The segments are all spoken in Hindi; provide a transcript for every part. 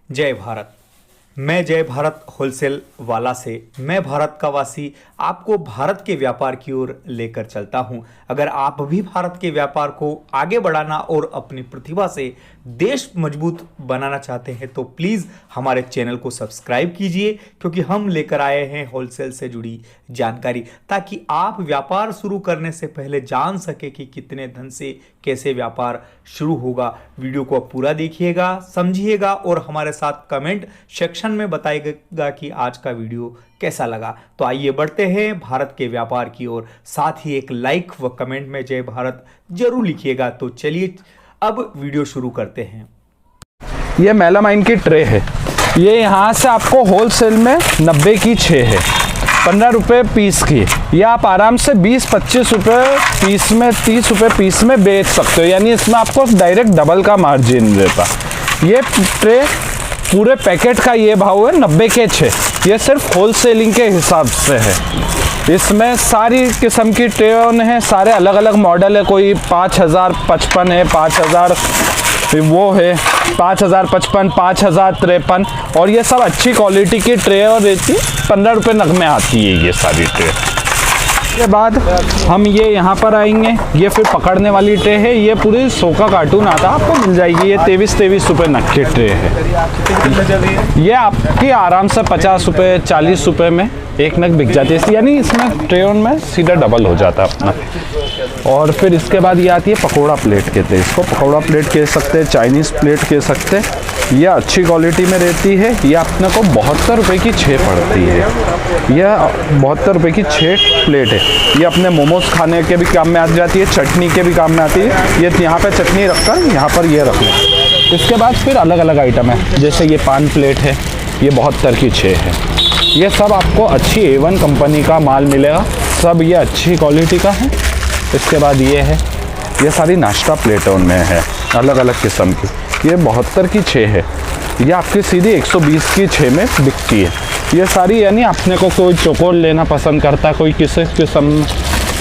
जय भारत। मैं जय भारत होलसेल वाला से मैं भारत का वासी आपको भारत के व्यापार की ओर लेकर चलता हूं। अगर आप भी भारत के व्यापार को आगे बढ़ाना और अपनी प्रतिभा से देश मजबूत बनाना चाहते हैं तो प्लीज़ हमारे चैनल को सब्सक्राइब कीजिए, क्योंकि हम लेकर आए हैं होलसेल से जुड़ी जानकारी, ताकि आप व्यापार शुरू करने से पहले जान सके कि कितने धन से कैसे व्यापार शुरू होगा। वीडियो को आप पूरा देखिएगा, समझिएगा और हमारे साथ कमेंट सेक्शन में बताइएगा कि आज का वीडियो कैसा लगा। तो आइए बढ़ते हैं भारत के व्यापार की ओर। साथ ही एक लाइक व कमेंट में जय भारत जरूर लिखिएगा। तो चलिए अब वीडियो शुरू करते हैं। ये मेलामाइन की ट्रे है। ये यहाँ से आपको होलसेल में 90 की 6 है, 15 रुपये पीस की। ये आप आराम से 20-25 रुपये पीस में, 30 रुपये पीस में बेच सकते हो, यानी इसमें आपको डायरेक्ट डबल का मार्जिन रहता। ये ट्रे पूरे पैकेट का ये भाव है 90 के 6। ये सिर्फ होलसेलिंग के हिसाब से है। इसमें सारी किस्म की ट्रे हैं, सारे अलग अलग मॉडल है। कोई 5055 है, 5000 वो है, 5055, 5053, और ये सब अच्छी क्वालिटी की ट्रे और रहती 15 रुपये नग में आती है ये सारी ट्रे। के बाद हम ये यहाँ पर आएंगे। ये फिर पकड़ने वाली ट्रे है। ये पूरी 100 का कार्टून आता आपको मिल जाएगी। ये 23 रुपये नग की ट्रे है। ये आपकी आराम से 50 रुपये 40 रुपये में एक नग बिक जाती है, यानी इसमें ट्रे में सीधा डबल हो जाता है अपना। और फिर इसके बाद ये आती है पकौड़ा प्लेट, कहते हैं इसको। पकौड़ा प्लेट कह सकते हैं, चाइनीज़ प्लेट कह सकते हैं। यह अच्छी क्वालिटी में रहती है। यह अपने को 72 रुपये की 6 पड़ती है। यह 72 रुपये की 6 प्लेट है। ये अपने मोमोज खाने के भी काम में आ जाती है, चटनी के भी काम में आती है। ये यहाँ पे चटनी रखकर यहाँ पर ये रख लें। इसके बाद फिर अलग अलग आइटम है, जैसे ये पान प्लेट है, ये 72 की 6 है। ये सब आपको अच्छी A1 कंपनी का माल मिलेगा, सब ये अच्छी क्वालिटी का है। इसके बाद ये है, ये सारी नाश्ता प्लेटों में है, अलग अलग किस्म की। ये 72 की 6 है। ये आपकी सीधी 120 की 6 में बिकती है। ये सारी, यानी अपने को कोई चोकोर लेना पसंद करता है, कोई किसी किस्म,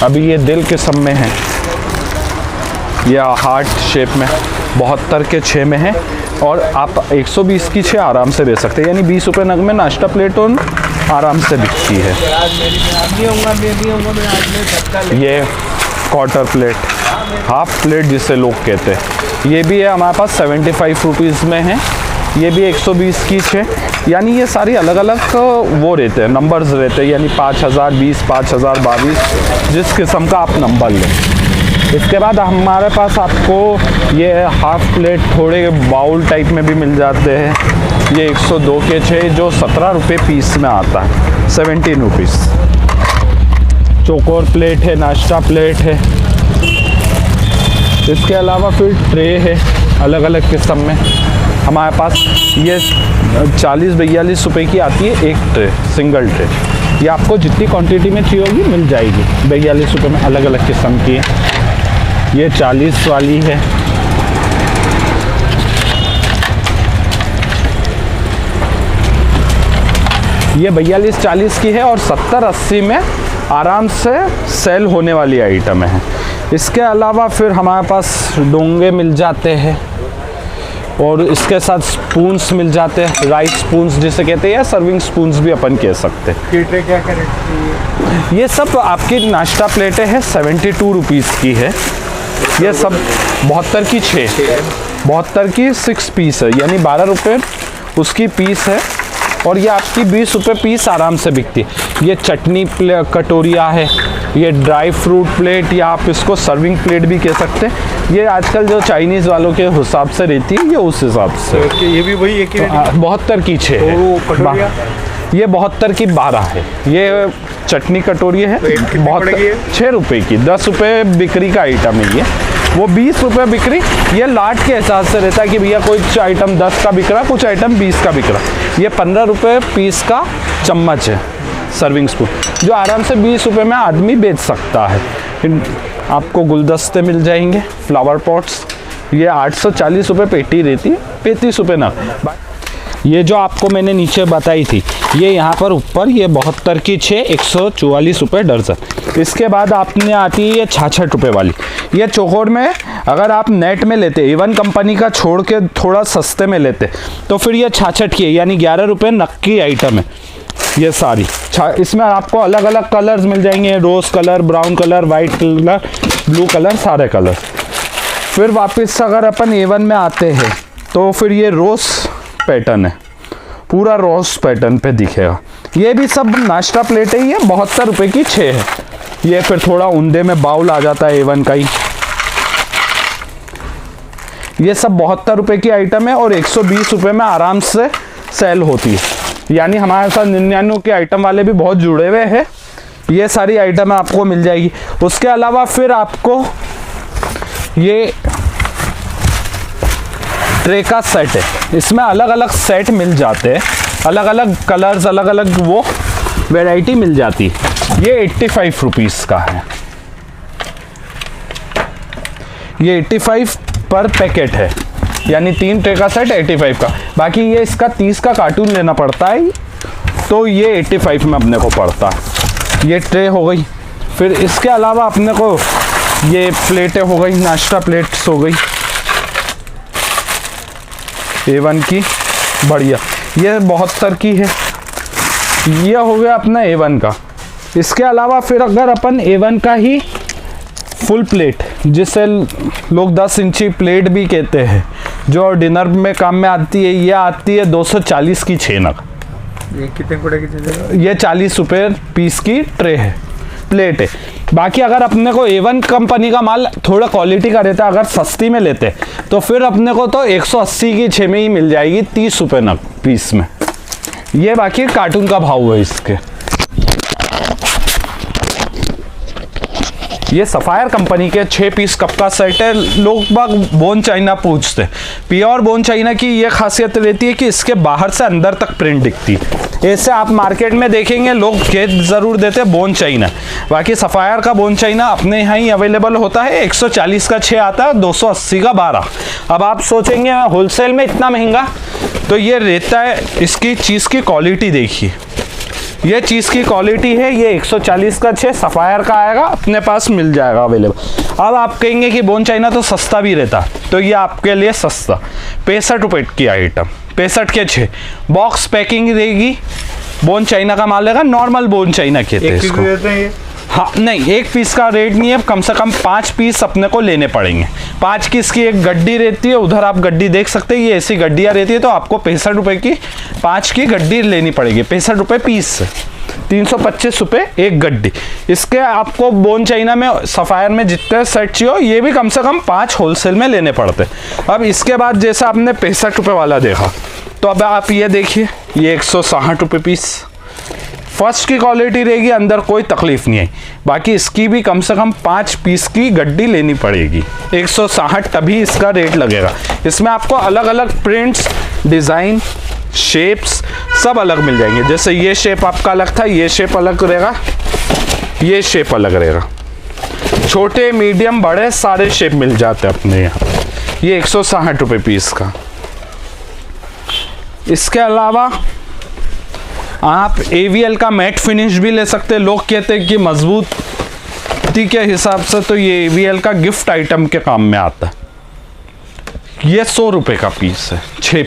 अभी ये दिल किस्म में है, या हार्ट शेप में 72 के 6 में है। और आप 120 की 6 आराम से बेच सकते हैं, यानी 20 रुपये नग में नाश्ता प्लेटों आराम से बिकती है। ये क्वार्टर प्लेट, हाफ प्लेट जिसे लोग कहते हैं, ये भी है हमारे पास 75 रुपीज़ में है। ये भी 120 की 6, यानी ये सारी अलग अलग वो रहते हैं, नंबर्स रहते हैं, यानी 5020, 5022, जिस किस्म का आप नंबर लें। इसके बाद हमारे पास आपको ये हाफ प्लेट थोड़े बाउल टाइप में भी मिल जाते हैं। ये 102 के 6 जो 17 रुपये पीस में आता है, 17 रुपीज़। चौकोर प्लेट है, नाश्ता प्लेट है। इसके अलावा फिर ट्रे है अलग अलग किस्म में हमारे पास। ये 40-42 रुपये की आती है एक ट्रे, सिंगल ट्रे। ये आपको जितनी क्वांटिटी में चाहिए होगी मिल जाएगी। 42 रुपये में अलग अलग किस्म की है। ये 40 वाली है। ये 42-40 की है और 70-80 में आराम से सेल होने वाली आइटम है। इसके अलावा फिर हमारे पास डोंगे मिल जाते हैं, और इसके साथ स्पून्स मिल जाते हैं, राइस स्पून्स जिसे कहते हैं, या सर्विंग स्पून्स भी अपन कह सकते हैं। ट्रे क्या रेट? ये सब आपकी नाश्ता प्लेटें हैं, 72 रुपीज़ की है। ये सब 72 की 6, 72 की 6 पीस है, यानी 12 रुपये उसकी पीस है। और ये आपकी 20 रुपये पीस आराम से बिकती है। ये चटनी कटोरिया है, ये ड्राई फ्रूट प्लेट, या आप इसको सर्विंग प्लेट भी कह सकते हैं। ये आजकल जो चाइनीज़ वालों के हिसाब से रहती है, ये उस हिसाब से। ये भी वही एक ही 72 की 6 है। ये 72 की 12 है। ये चटनी कटोरी है, 6 रुपये की, 10 रुपये बिक्री का आइटम है। ये वो 20 रुपये बिक्री। ये लाट के हिसाब से रहता है कि भैया कुछ आइटम 10 का बिक रहा, कुछ आइटम 20 का बिक रहा। ये 15 रुपये पीस का चम्मच है, सर्विंग स्पून, जो आराम से 20 रुपये में आदमी बेच सकता है। आपको गुलदस्ते मिल जाएंगे, फ्लावर पॉट्स। ये 840 रुपये पेटी रहती है, 35 रुपये ना। ये जो आपको मैंने नीचे बताई थी, ये यहाँ पर ऊपर ये 72 की 6, 144 रुपये दर्जन। इसके बाद आपने आती है ये 66 रुपये वाली। ये चौकोर में अगर आप नेट में लेते, एवन कंपनी का छोड़ के थोड़ा सस्ते में लेते, तो फिर ये 66 की है, यानी 11 रुपये नग की आइटम है ये सारी। इसमें आपको अलग अलग कलर्स मिल जाएंगे, rose colour, brown colour, white colour, blue colour, सारे कलर। फिर वापस अगर अपन एवन में आते हैं तो फिर ये रोज़ पैटर्न है, पूरा रोज़ पैटर्न पे दिखेगा। ये भी सब नाश्ता प्लेट है, ये 72 रुपये की 6 है। ये फिर थोड़ा उंदे में बाउल आ जाता है एवन का ही। ये सब 72 रुपये की आइटम है और 120 रुपये में आराम से सेल होती है, यानी हमारे साथ 99 के आइटम वाले भी बहुत जुड़े हुए हैं। ये सारी आइटम आपको मिल जाएगी। उसके अलावा फिर आपको ये ट्रे का सेट है, इसमें अलग अलग सेट मिल जाते हैं, अलग अलग कलर्स, अलग अलग वो वैरायटी मिल जाती है। ये 85 रुपीज़ का है, ये 85 पर पैकेट है, यानी 3 ट्रे का सेट 85 का। बाकी ये इसका 30 का कार्टून लेना पड़ता है, तो ये 85 में अपने को पड़ता है। ये ट्रे हो गई। फिर इसके अलावा अपने को ये प्लेटें हो गई, नाश्ता प्लेट्स हो गई एवन की, बढ़िया। ये 72 की है। ये हो गया अपना एवन का। इसके अलावा फिर अगर अपन एवन का ही फुल प्लेट, जिसे लोग 10 इंची प्लेट भी कहते हैं, जो डिनर में काम में आती है, ये आती है 240 की 6 नग। ये कितने कुड़े की चीज़ है? ये 40 रुपये पीस की ट्रे है, प्लेट है। बाकी अगर अपने को एवन कंपनी का माल थोड़ा क्वालिटी का रहता है, अगर सस्ती में लेते तो फिर अपने को तो 180 की 6 में ही मिल जाएगी, 30 रुपये नग पीस में। ये बाकी कार्टून का भाव है इसके। ये सफायर कंपनी के 6 पीस कप का सेट है। लोग बाग बोन चाइना पूछते, प्योर बोन चाइना की ये खासियत रहती है कि इसके बाहर से अंदर तक प्रिंट दिखती है। ऐसे आप मार्केट में देखेंगे लोग कह ज़रूर देते बोन चाइना, बाकी सफायर का बोन चाइना अपने यहाँ ही अवेलेबल होता है। 140 का 6 आता है, 280 का 12। अब आप सोचेंगे होलसेल में इतना महंगा, तो ये रहता है, इसकी चीज़ की क्वालिटी देखिए, ये चीज़ की क्वालिटी है। ये 140 का 6 सफ़ायर का आएगा, अपने पास मिल जाएगा अवेलेबल। अब आप कहेंगे कि बोन चाइना तो सस्ता भी रहता, तो ये आपके लिए सस्ता 65 रुपये की आइटम, 65 के 6 बॉक्स पैकिंग रहेगी। बोन चाइना का माल रहेगा, नॉर्मल बोन चाइना कहते हैं इसको। हाँ नहीं, एक पीस का रेट नहीं है, कम से कम 5 पीस अपने को लेने पड़ेंगे। 5 की इसकी एक गड्डी रहती है, उधर आप गड्डी देख सकते हैं, ये ऐसी गड्डियाँ रहती है, तो आपको 65 रुपये की 5 की गड्डी लेनी पड़ेगी। 65 रुपये पीस से 325 रुपये एक गड्डी। इसके आपको बोन चाइना में सफ़ायर में जितने सेट चाहिए, ये भी कम से कम 5 होलसेल में लेने पड़ते। अब इसके बाद जैसा आपने 65 रुपये वाला देखा, तो अब आप ये देखिए, ये 160 रुपये पीस फर्स्ट की क्वालिटी रहेगी, अंदर कोई तकलीफ नहीं है। बाकी इसकी भी कम से कम 5 पीस की गड्डी लेनी पड़ेगी, 160 तभी इसका रेट लगेगा। इसमें आपको अलग अलग प्रिंट्स, डिज़ाइन, शेप्स सब अलग मिल जाएंगे। जैसे ये शेप आपका अलग था, ये शेप अलग रहेगा, ये शेप अलग रहेगा। छोटे, मीडियम, बड़े सारे शेप मिल जाते हैं अपने यहाँ। ये 160 रुपये पीस का। इसके अलावा आप AVL का मैट फिनिश भी ले सकते हैं। लोग कहते हैं कि मजबूती के हिसाब से तो ये AVL का गिफ्ट आइटम के काम में आता है। ये 100 रुपये का पीस है, 6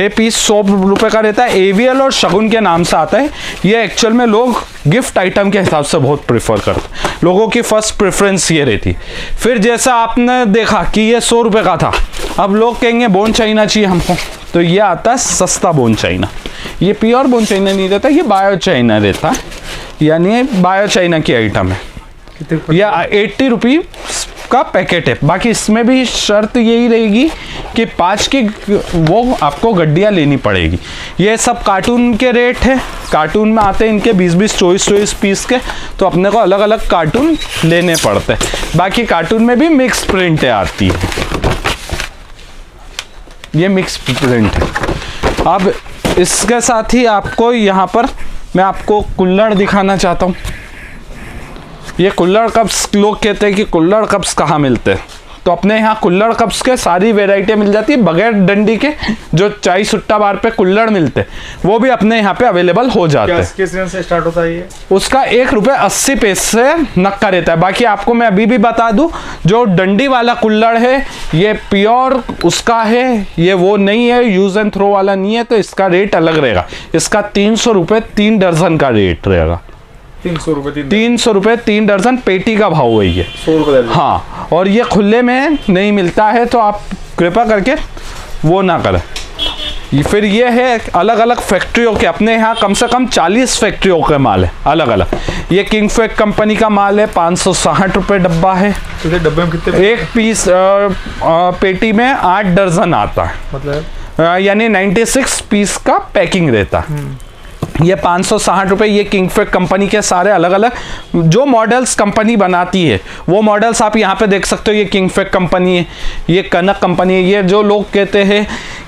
पीस 100 रुपये का रहता है। AVL और शगुन के नाम से आता है। ये एक्चुअल में लोग गिफ्ट आइटम के हिसाब से बहुत प्रेफर करते हैं, लोगों की फर्स्ट प्रेफरेंस ये रहती। फिर जैसा आपने देखा कि ये 100 रुपये का था, अब लोग कहेंगे बोन चाइना चाहिए हमको, तो ये आता है सस्ता बोन चाइना। ये प्योर बोन चाइना नहीं रहता, ये बायो चाइना रहता है, यानी बायो चाइना की आइटम है। या 80 रुपीज़ का पैकेट है। बाकी इसमें भी शर्त यही रहेगी कि 5 की वो आपको गड्डियाँ लेनी पड़ेगी। ये सब कार्टून के रेट है, कार्टून में आते हैं इनके 20-20, 24-24 पीस के, तो अपने को अलग अलग कार्टून लेने पड़ते हैं। बाकी कार्टून में भी मिक्स प्रिंटें आती है, ये मिक्स प्रिंट है। अब इसके साथ ही आपको यहाँ पर मैं आपको कुल्हड़ दिखाना चाहता हूँ। ये कुल्हड़ कप्स, लोग कहते हैं कि कुल्हड़ कप्स कहाँ मिलते हैं, तो अपने यहाँ कुल्हड़ कप्स के सारी वेराइटी मिल जाती है, बगैर डंडी के जो चाय सुट्टा बार पे कुल्हड़ मिलते वो भी अपने यहाँ पे अवेलेबल हो जाते हैं। किस रेंज से स्टार्ट होता है ये? उसका 1 रुपये 80 पैसे नक्का रहता है। बाकी आपको मैं अभी भी बता दूं, जो डंडी वाला कुल्हड़ है ये प्योर उसका है, ये वो नहीं है, यूज एंड थ्रो वाला नहीं है, तो इसका रेट अलग रहेगा। इसका 300 रुपये 3 दर्जन का रेट रहेगा। 300 रुपये 3 दर्जन पेटी का भाव है ये। 100 रुपये दर्जन। हाँ, और ये खुले में नहीं मिलता है, तो आप कृपया करके वो ना करें। फिर ये है अलग अलग फैक्ट्रियों के, अपने यहाँ कम से कम 40 फैक्ट्रियों के माल है अलग अलग। ये किंग फैक्ट कंपनी का माल है, 560 रुपये डब्बा है। तो डब्बे में कितने? एक पीस पेटी में 8 दर्जन आता है, मतलब यानी 96 पीस का पैकिंग रहता है। ये 560 रुपये। ये किंग फैक्ट कंपनी के सारे अलग अलग जो मॉडल्स कंपनी बनाती है वो मॉडल्स आप यहाँ पे देख सकते हो। ये किंग फैक्ट कंपनी है, ये कनक कंपनी है। ये जो लोग कहते हैं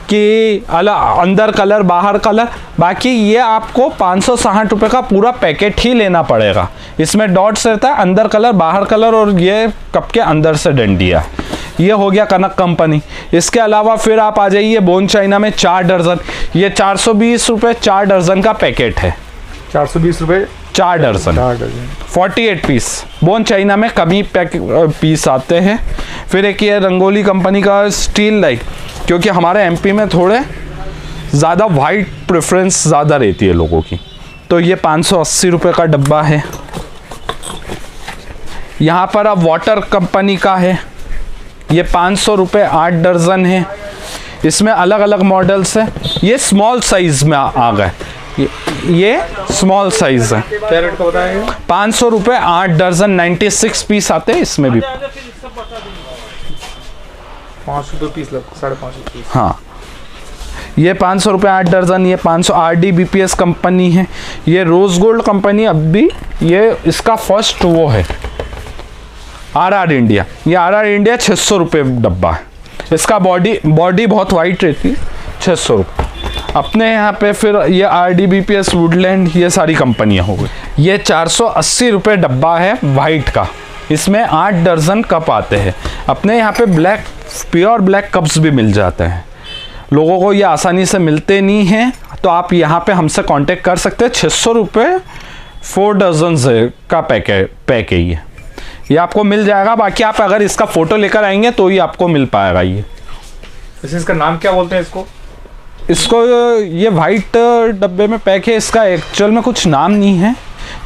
कि अंदर कलर बाहर कलर, बाकी ये आपको 560 रुपये का पूरा पैकेट ही लेना पड़ेगा। इसमें डॉट्स रहता है, अंदर कलर बाहर कलर, और ये कप के अंदर से डंडिया। ये हो गया कनक कंपनी। इसके अलावा फिर आप आ जाइए बोन चाइना में 4 दर्जन। ये 420 रुपये 4 दर्जन का पैकेट है। 420 रुपये 4 दर्जन 48 पीस। बोन चाइना में कमी पीस आते हैं। फिर एक ये रंगोली कंपनी का स्टील लाइट, क्योंकि हमारे एमपी में थोड़े ज़्यादा वाइट प्रेफरेंस ज़्यादा रहती है लोगों की, तो ये 580 रुपये का डब्बा है। यहाँ पर अब वाटर कंपनी का है, ये 500 रुपये 8 दर्जन है। इसमें अलग अलग मॉडल्स है। ये स्मॉल साइज में आ गए, ये स्मॉल साइज है। क्या रेट का बताएंगे? 500 रुपये 8 दर्जन, 96 पीस आते हैं इसमें भी। 500 पीस, 550 पीस। हाँ, ये 500 रुपये 8 दर्जन। ये 500 RDBPS कंपनी है। ये रोज गोल्ड कंपनी, अब भी ये इसका फर्स्ट वो है RR इंडिया। ये RR इंडिया 600 रुपये डब्बा है। इसका बॉडी बहुत वाइट रहती है, 600 रुपये। अपने यहाँ पे फिर ये RDBPS वुडलैंड, ये सारी कंपनियाँ हो गई। ये 480 रुपये डब्बा है वाइट का। इसमें 8 दर्जन कप आते हैं। अपने यहाँ पे प्योर ब्लैक कप्स भी मिल जाते हैं। लोगों को ये आसानी से मिलते नहीं हैं, तो आप यहाँ पे हमसे कांटेक्ट कर सकते हैं। 600 रुपये 4 दर्जन का पैक है ये आपको मिल जाएगा। बाकी आप अगर इसका फ़ोटो लेकर आएंगे तो ही आपको मिल पाएगा ये। वैसे इसका नाम क्या बोलते हैं इसको? ये वाइट डब्बे में पैक है। इसका एक्चुअल में कुछ नाम नहीं है,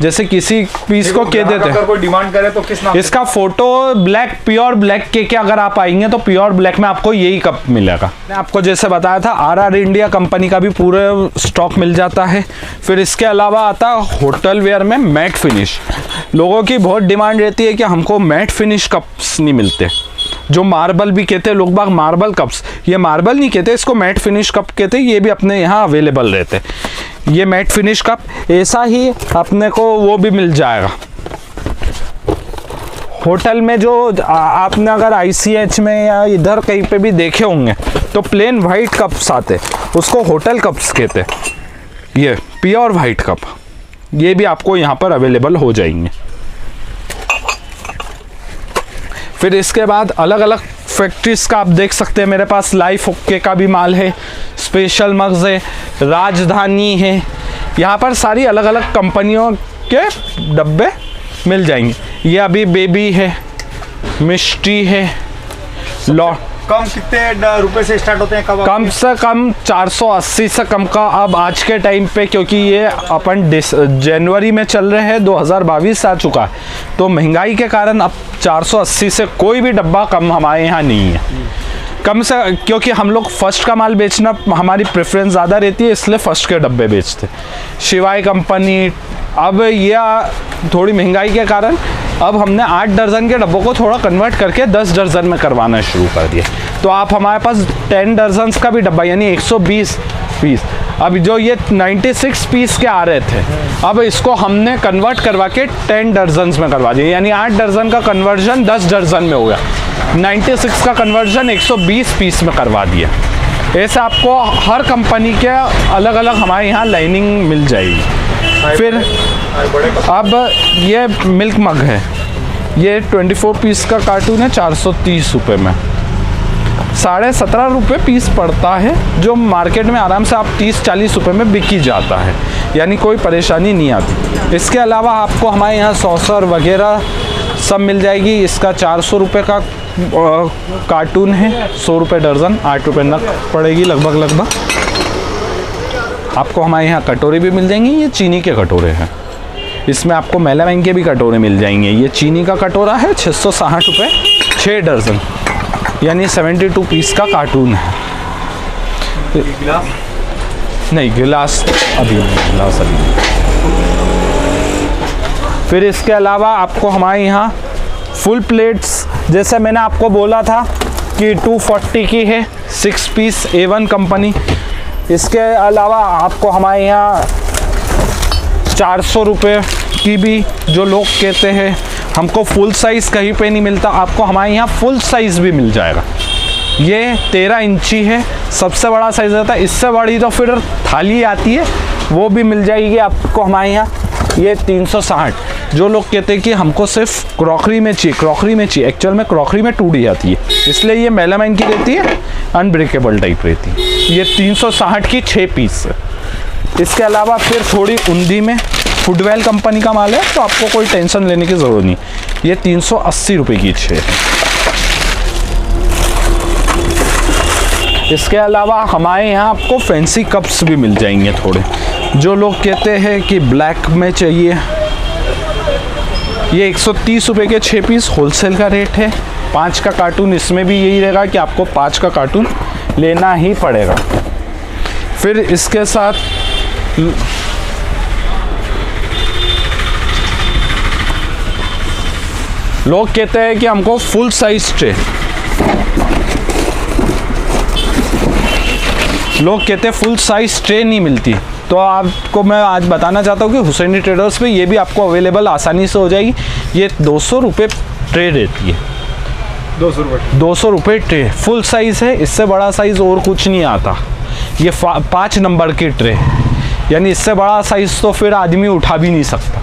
जैसे किसी पीस को कह देते हैं। अगर कोई डिमांड करे तो किस नाम? इसका फोटो ब्लैक, प्योर ब्लैक के अगर आप आएंगे तो प्योर ब्लैक में आपको यही कप मिलेगा। मैंने आपको जैसे बताया था RR इंडिया कंपनी का भी पूरे स्टॉक मिल जाता है। फिर इसके अलावा आता है होटल वेयर में मैट फिनिश। लोगों की बहुत डिमांड रहती है कि हमको मैट फिनिश कप्स नहीं मिलते, जो मार्बल भी कहते हैं लोग बाग, मार्बल कप्स। ये मार्बल नहीं कहते, इसको मैट फिनिश कप कहते हैं। ये भी अपने यहाँ अवेलेबल रहते हैं। ये मैट फिनिश कप ऐसा ही अपने को वो भी मिल जाएगा। होटल में जो आपने अगर ICH में या इधर कहीं पे भी देखे होंगे तो प्लेन वाइट कप्स आते, उसको होटल कप्स कहते। ये प्योर वाइट कप, ये भी आपको यहाँ पर अवेलेबल हो जाएंगे। फिर इसके बाद अलग अलग फैक्ट्रीज का आप देख सकते हैं। मेरे पास लाइफ ओके का भी माल है, स्पेशल मग्स है, राजधानी है। यहाँ पर सारी अलग अलग कंपनियों के डब्बे मिल जाएंगे। ये अभी बेबी है, मिष्टी है। कम कितने रुपए से स्टार्ट होते हैं कब? कम से कम 480 से कम का अब आज के टाइम पे, क्योंकि ये अपन जनवरी में चल रहे हैं, 2022 आ चुका है, तो महंगाई के कारण अब 480 से कोई भी डब्बा कम हमारे यहाँ नहीं है। कम से, क्योंकि हम लोग फर्स्ट का माल बेचना हमारी प्रेफरेंस ज़्यादा रहती है, इसलिए फर्स्ट के डब्बे बेचते। शिवाय कंपनी, अब ये थोड़ी महंगाई के कारण अब हमने 8 दर्जन के डब्बों को थोड़ा कन्वर्ट करके 10 दर्जन में करवाना शुरू कर दिया। तो आप हमारे पास 10 दर्जन का भी डब्बा, यानी 120 पीस। अब जो ये 96 पीस के आ रहे थे, अब इसको हमने कन्वर्ट करवा के 10 दर्जन में करवा दिया, यानी 8 दर्जन का कन्वर्जन 10 दर्जन में हो गया। 96 का कन्वर्जन 120 पीस में करवा दिया। ऐसे आपको हर कंपनी के अलग अलग हमारे यहाँ लाइनिंग मिल जाएगी। फिर अब ये मिल्क मग है, ये 24 पीस का कार्टून है 430 रुपये में। 17.5 रुपये पीस पड़ता है, जो मार्केट में आराम से आप 30-40 रुपये में बिक ही जाता है, यानी कोई परेशानी नहीं आती। इसके अलावा आपको हमारे यहाँ सॉसर वगैरह सब मिल जाएगी। इसका 400 रुपये का कार्टून है, 100 रुपये दर्जन, 8 रुपये नग पड़ेगी लगभग। आपको हमारे यहाँ कटोरे भी मिल जाएंगे, ये चीनी के कटोरे हैं। इसमें आपको मेलामाइन के भी कटोरे मिल जाएंगे। ये चीनी का कटोरा है 660 रुपये 6 दर्जन, यानी 72 पीस का कार्टून है। गिलास नहीं, गिलास अभी नहीं। फिर इसके अलावा आपको हमारे यहाँ फुल प्लेट्स, जैसे मैंने आपको बोला था कि 240 की है 6 पीस A1 कंपनी। इसके अलावा आपको हमारे यहाँ 400 रुपये की भी, जो लोग कहते हैं हमको फुल साइज़ कहीं पे नहीं मिलता, आपको हमारे यहाँ फुल साइज़ भी मिल जाएगा। ये 13 इंची है, सबसे बड़ा साइज़ रहता है। इससे बड़ी तो फिर थाली आती है, वो भी मिल जाएगी आपको हमारे यहाँ। ये 360। जो लोग कहते हैं कि हमको सिर्फ क्रॉकरी में चाहिए, एक्चुअल में क्रॉकरी में टूट जाती है, इसलिए ये मेलामाइन की रहती है, अनब्रेकेबल टाइप रहती है। ये 360 की 6 पीस है। इसके अलावा फिर थोड़ी उंदी में फुडवेल कंपनी का माल है, तो आपको कोई टेंशन लेने की ज़रूरत नहीं। ये 380 रुपये की 6 है। इसके अलावा हमारे यहाँ आपको फैंसी कप्स भी मिल जाएंगे थोड़े। जो लोग कहते हैं कि ब्लैक में चाहिए, ये 130 रुपये के 6 पीस होलसेल का रेट है। 5 का कार्टून, इसमें भी यही रहेगा कि आपको 5 का कार्टून लेना ही पड़ेगा। फिर इसके साथ लोग कहते हैं कि हमको फुल साइज ट्रे, नहीं मिलती, तो आपको मैं आज बताना चाहता हूँ कि हुसैनी ट्रेडर्स पे ये भी आपको अवेलेबल आसानी से हो जाएगी। ये 200 रुपये ट्रे रहती है। 200 रुपये ट्रे फुल साइज़ है, इससे बड़ा साइज़ और कुछ नहीं आता। ये 5 नंबर की ट्रे, यानी इससे बड़ा साइज़ तो फिर आदमी उठा भी नहीं सकता।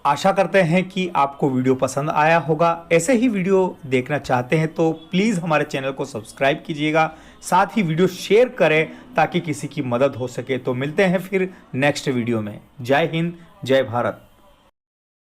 आशा करते हैं कि आपको वीडियो पसंद आया होगा। ऐसे ही वीडियो देखना चाहते हैं तो प्लीज़ हमारे चैनल को सब्सक्राइब कीजिएगा, साथ ही वीडियो शेयर करें ताकि किसी की मदद हो सके। तो मिलते हैं फिर नेक्स्ट वीडियो में। जय हिंद, जय भारत।